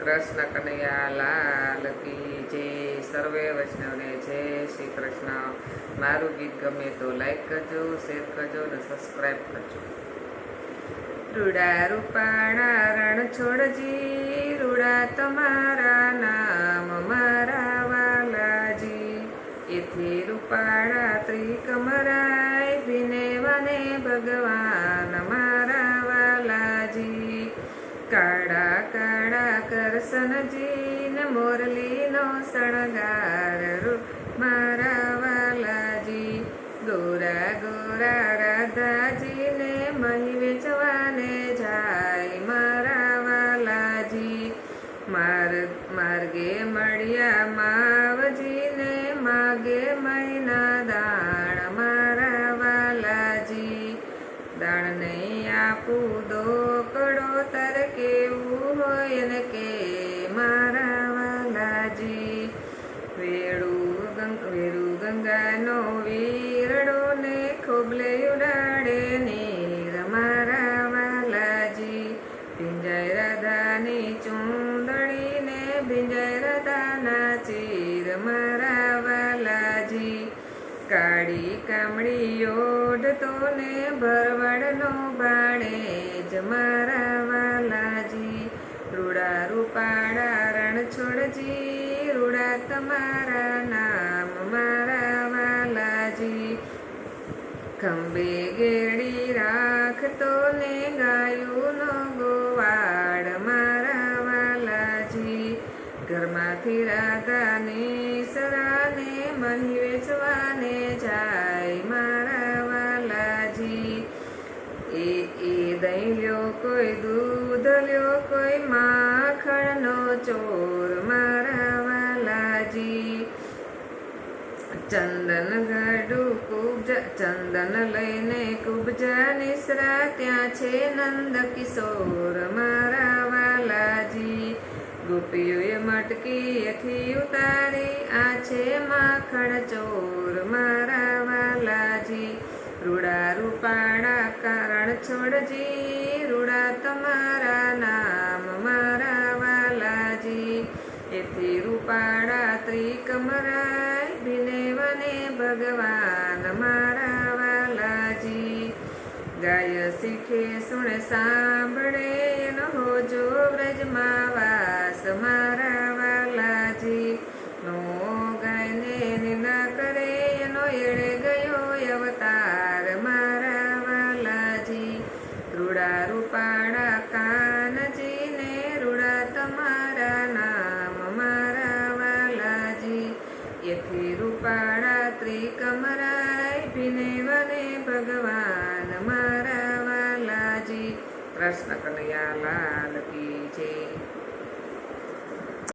કૃષ્ણ કનૈયા લાલ કી જય. સર્વે વૈષ્ણવને જય શ્રી કૃષ્ણ. મારું ગીત ગમે તો લાઈક કરજો, શેર કરજો અને સબસ્ક્રાઈબ કરજો. રૂડા રૂપાળા રણ છોડજી, રૂડા તમારા નામ મારા વાલાજી. એથી રૂપાળા ત્રિકમરાય, વિને વને ભગવાન મારા વાલાજી. કાળા કાળા કરસનજી ને મોરલીનો શણગાર મારા વાલાજી. ગોરા ગોરા રાધાજી ને મહી વેચવાને જાય મારા વાલાજી. માર્ગે મળ્યા માવજી ને માગે મહિના દાણ મારા વાલાજી. દાણ નહીં આપું દોકડો તર કેવું હોય ને કે મારા વાલાજી. વેરું ગંગાનો વીરડો ને ખોબલે ઉડાડે નીર મારા વાલાજી. ભીંજાય રાધાની ચૂંદડી ને ભીંજાય રાધાના ચીર મારા વાલાજી. કાળી કામળી ઓઢતો ને ભરવાડનો ભાણે જ મારા વાલાજી. રૂડા રૂપાળા રણ છોડજી, રૂડા તમારા નામ મારા વાલાજી. ખંભે ગેડી રાખતો ને ગાયુંનો ગોવાળ મારા વાલાજી. ઘરમાંથી રાધાની સરાને મહી વેચવાને જાય મારા વાલાજી. એ દહીં લ્યો, કોઈ દૂધ લ્યો, કોઈ માખણનો ચોર મારા વાલાજી. ચંદન ગઢું ચંદન લઈને કુબજા નિસરા, ત્યાં છે નંદ કિશોર મારા વાલાજી. ગોપીઓએ મટકી એથી ઉતારી, આ છે માખણ ચોર મારા વાલાજી. રૂડા રૂપાળા કારણ છોડજી, રૂડા તમારા નામ મારા વાલાજી. એથી રૂપાળા ત્રિકમરાય, ભીને વને ભગવાન મારા વાલાજી. ગાય શીખે સુણે સાંભળે, એનો હોજો વ્રજમાં વાસ મારા વાલાજી. નો ગાયને નિંદા કરે, એનો એળે ગયો અવતાર મારા વાલાજી. રૂડા રૂપાળા કાનજી ને રૂડા તમારા નામ મારા વાલાજી. એથી રૂપાળા ત્રિકમરાય, ભીને વને ભગવાન મારા વાલાજી. કૃષ્ણ કનૈયા લાલ કી જય.